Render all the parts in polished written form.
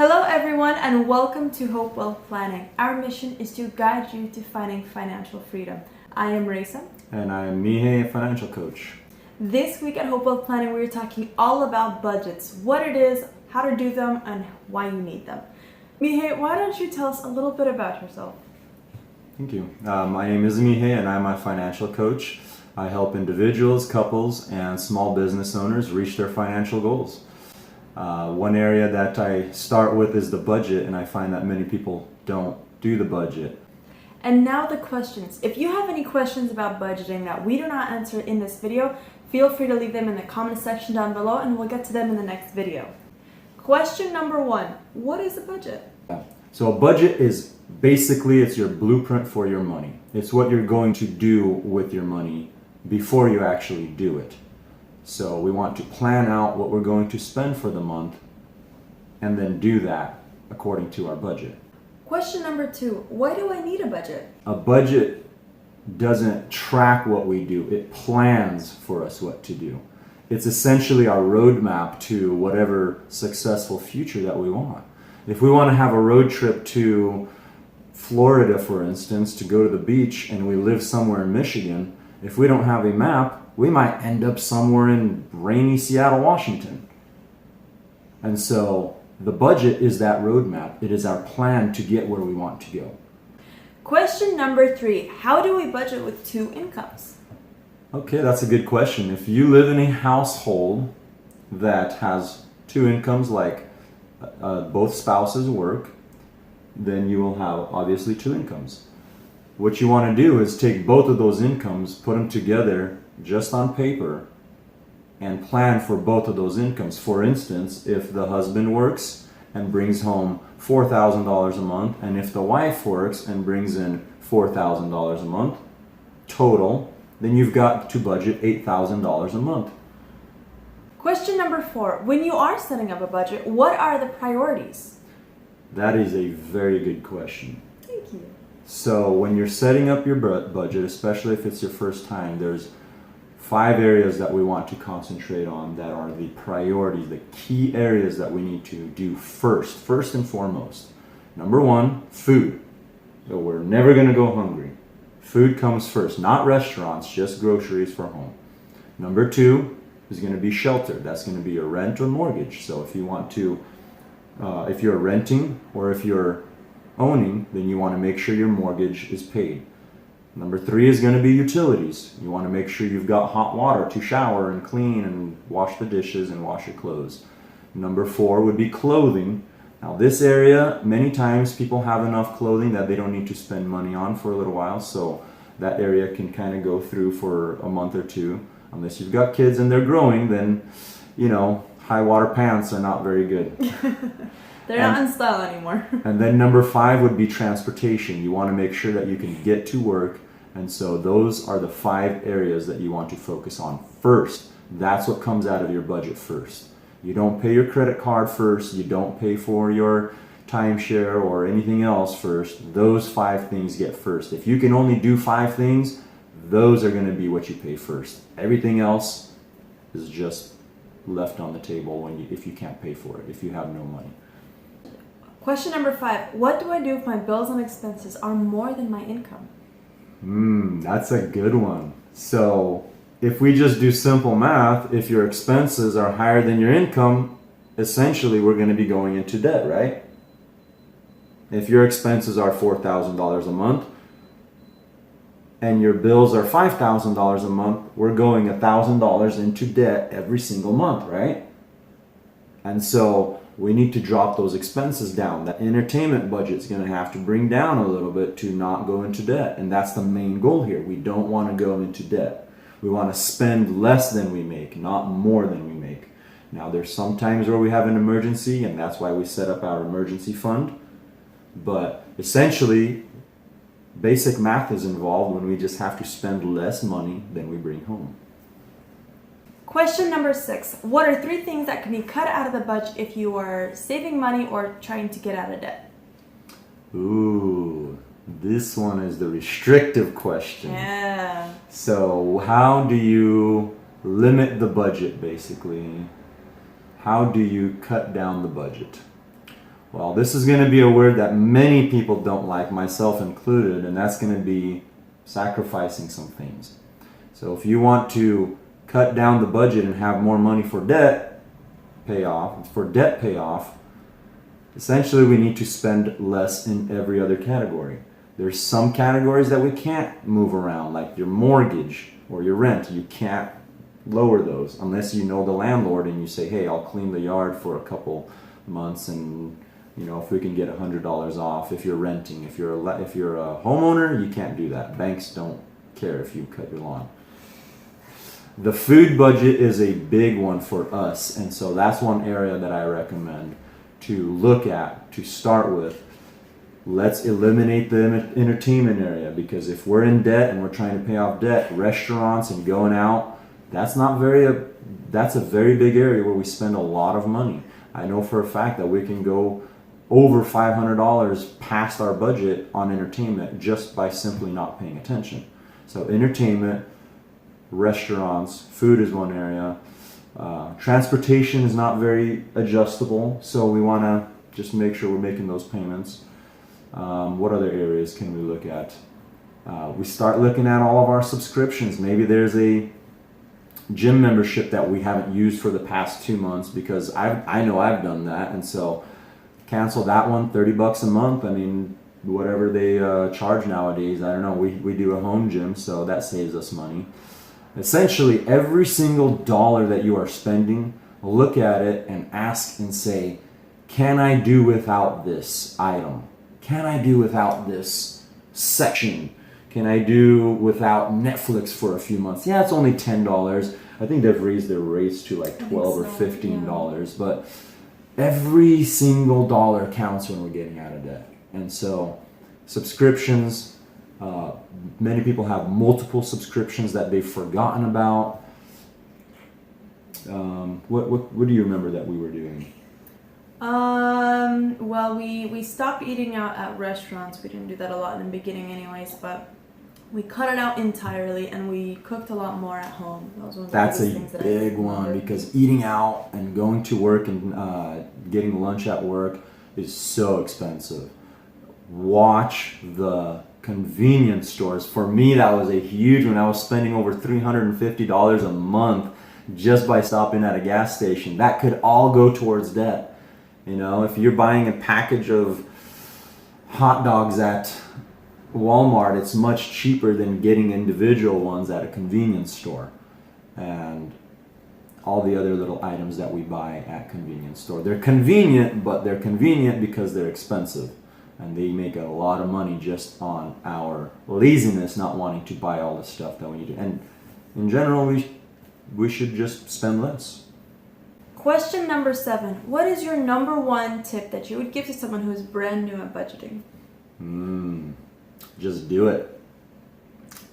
Hello everyone and welcome to Hope Wealth Planning. Our mission is to guide you to finding financial freedom. I am Raisa. And I am Mihei, a financial coach. This week at Hope Wealth Planning we're talking all about budgets, what it is, how to do them, and why you need them. Mihei, why don't you tell us a little bit about yourself? Thank you. My name is Mihei and I'm a financial coach. I help individuals, couples, and small business owners reach their financial goals. One area that I start with is the budget, and I find that many people don't do the budget. And now the questions. If you have any questions about budgeting that we do not answer in this video, feel free to leave them in the comment section down below and we'll get to them in the next video. Question number 1, what is a budget? So a budget is basically, it's your blueprint for your money. It's what you're going to do with your money before you actually do it. So we want to plan out what we're going to spend for the month and then do that according to our budget. Question number 2, why do I need a budget? A budget doesn't track what we do, it plans for us what to do. It's essentially our roadmap to whatever successful future that we want. If we want to have a road trip to Florida, for instance, to go to the beach, and we live somewhere in Michigan, if we don't have a map, we might end up somewhere in rainy Seattle, Washington. And so the budget is that roadmap. It is our plan to get where we want to go. Question number 3, how do we budget with 2 incomes? Okay, that's a good question. If you live in a household that has 2 incomes, like both spouses work, then you will have obviously 2 incomes. What you want to do is take both of those incomes, put them together just on paper, and plan for both of those incomes. For instance, if the husband works and brings home $4,000 a month, and if the wife works and brings in $4,000 a month total, then you've got to budget $8,000 a month. Question number 4, when you are setting up a budget, what are the priorities? That is a very good question. Thank you. So when you're setting up your budget, especially if it's your first time, there's 5 areas that we want to concentrate on that are the priorities, the key areas that we need to do first and foremost. Number 1, food. So we're never going to go hungry. Food comes first, not restaurants, just groceries for home. Number 2 is going to be shelter. That's going to be your rent or mortgage. So if you want to, if you're renting or if you're owning, then you want to make sure your mortgage is paid. Number 3 is going to be utilities. You want to make sure you've got hot water to shower and clean and wash the dishes and wash your clothes. Number 4 would be clothing. Now this area, many times people have enough clothing that they don't need to spend money on for a little while, so that area can kind of go through for a month or 2. Unless you've got kids and they're growing, then, you know, high water pants are not very good. They're not in style anymore. And then number 5 would be transportation. You want to make sure that you can get to work. And so those are the 5 areas that you want to focus on first. That's what comes out of your budget first. You don't pay your credit card first. You don't pay for your timeshare or anything else first. Those 5 things get first. If you can only do 5 things, those are going to be what you pay first. Everything else is just left on the table if you can't pay for it, if you have no money. Question number 5, what do I do if my bills and expenses are more than my income? That's a good one. So if we just do simple math, if your expenses are higher than your income, essentially we're going to be going into debt, right? If your expenses are $4,000 a month and your bills are $5,000 a month, we're going $1,000 into debt every single month, right? And so we need to drop those expenses down. That entertainment budget's going to have to bring down a little bit to not go into debt. And that's the main goal here. We don't want to go into debt. We want to spend less than we make, not more than we make. Now there's some times where we have an emergency, and that's why we set up our emergency fund. But essentially, basic math is involved when we just have to spend less money than we bring home. Question number 6, what are 3 things that can be cut out of the budget if you are saving money or trying to get out of debt? Ooh, this one is the restrictive question. Yeah. So how do you limit the budget, basically? How do you cut down the budget? Well, this is going to be a word that many people don't like, myself included, and that's going to be sacrificing some things. So if you want to cut down the budget and have more money for debt payoff, essentially we need to spend less in every other category. There's some categories that we can't move around, like your mortgage or your rent. You can't lower those unless you know the landlord and you say, hey, I'll clean the yard for a couple months, and if we can get $100 off. If you're renting, if you're a homeowner, you can't do that. Banks don't care if you cut your lawn. The food budget is a big one for us, and so that's one area that I recommend to look at to start with. Let's eliminate the entertainment area, because if we're in debt and we're trying to pay off debt, restaurants and going out, that's a very big area where we spend a lot of money. I know for a fact that we can go over $500 past our budget on entertainment just by simply not paying attention. So entertainment, restaurants, food is one area. Transportation is not very adjustable, so we want to just make sure we're making those payments. What other areas can we look at? We start looking at all of our subscriptions. Maybe there's a gym membership that we haven't used for the past 2 months, because I know I've done that, and so cancel that one. $30 a month. I mean, whatever they charge nowadays, I don't know. We do a home gym, so that saves us money. Essentially, every single dollar that you are spending, look at it and ask and say, can I do without this item? Can I do without this section? Can I do without Netflix for a few months? Yeah, it's only $10. I think they've raised their rates to like $12 or $15, but every single dollar counts when we're getting out of debt. And so subscriptions, many people have multiple subscriptions that they've forgotten about. What do you remember that we were doing? Well, we stopped eating out at restaurants. We didn't do that a lot in the beginning anyways, but we cut it out entirely, and we cooked a lot more at home. That was one of the That's a biggest things that big one, because eating out and going to work and getting lunch at work is so expensive. Watch the convenience stores. For me, that was a huge one. I was spending over $350 a month just by stopping at a gas station. That could all go towards debt. If you're buying a package of hot dogs at Walmart, it's much cheaper than getting individual ones at a convenience store. And all the other little items that we buy at convenience store. They're convenient, but they're convenient because they're expensive. And they make a lot of money just on our laziness, not wanting to buy all the stuff that we need to. And in general, we should just spend less. Question number 7. What is your number one tip that you would give to someone who is brand new at budgeting? Just do it.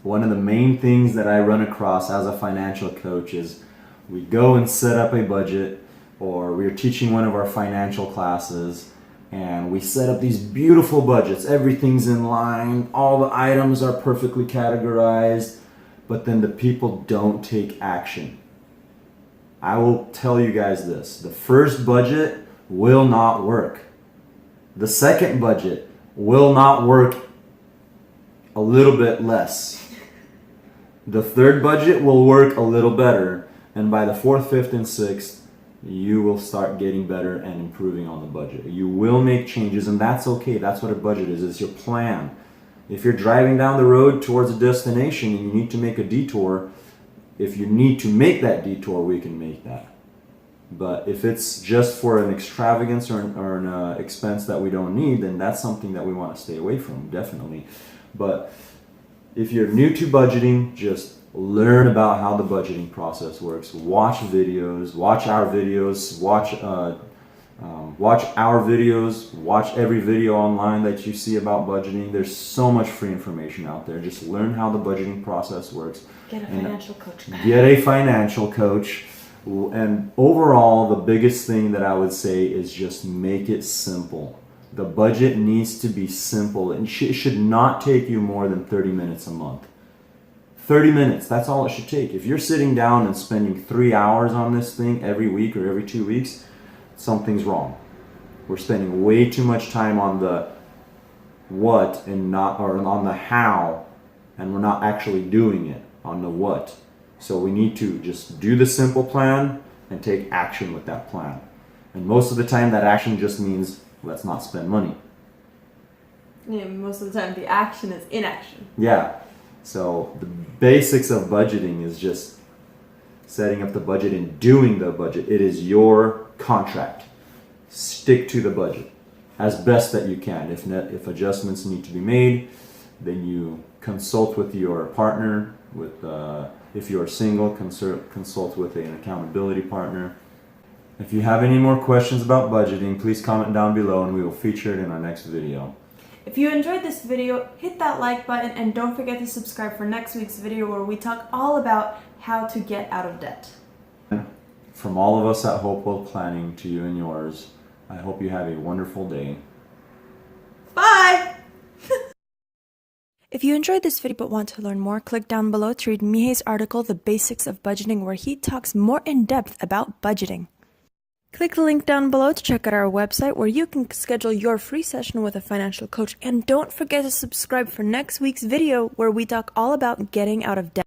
One of the main things that I run across as a financial coach is we go and set up a budget, or we're teaching one of our financial classes, and we set up these beautiful budgets. Everything's in line, all the items are perfectly categorized, but then the people don't take action. I will tell you guys this: the first budget will not work. The second budget will not work a little bit less. The third budget will work a little better, and by the 4th, 5th, and 6th, you will start getting better and improving on the budget. You will make changes, and that's okay. That's what a budget is. It's your plan. If you're driving down the road towards a destination and you need to make a detour, if you need to make that detour, we can make that. But if it's just for an extravagance or an expense that we don't need, then that's something that we want to stay away from, definitely. But if you're new to budgeting, just learn about how the budgeting process works. Watch videos, watch our videos, watch every video online that you see about budgeting. There's so much free information out there. Just learn how the budgeting process works. Get a financial coach. Get a financial coach. And overall, the biggest thing that I would say is just make it simple. The budget needs to be simple, and it should not take you more than 30 minutes a month. 30 minutes, that's all it should take. If you're sitting down and spending 3 hours on this thing every week or every 2 weeks, something's wrong. We're spending way too much time on the what and not, or on the how, and we're not actually doing it on the what. So we need to just do the simple plan and take action with that plan. And most of the time that action just means let's not spend money. Yeah, most of the time the action is inaction. Yeah. So the basics of budgeting is just setting up the budget and doing the budget. It is your contract. Stick to the budget as best that you can. If adjustments need to be made, then you consult with your partner. If you're single, consult with an accountability partner. If you have any more questions about budgeting, please comment down below and we will feature it in our next video. If you enjoyed this video, hit that like button and don't forget to subscribe for next week's video where we talk all about how to get out of debt. From all of us at Hopewell Planning to you and yours, I hope you have a wonderful day. Bye! If you enjoyed this video but want to learn more, click down below to read Mihei's article, The Basics of Budgeting, where he talks more in depth about budgeting. Click the link down below to check out our website where you can schedule your free session with a financial coach. And don't forget to subscribe for next week's video where we talk all about getting out of debt.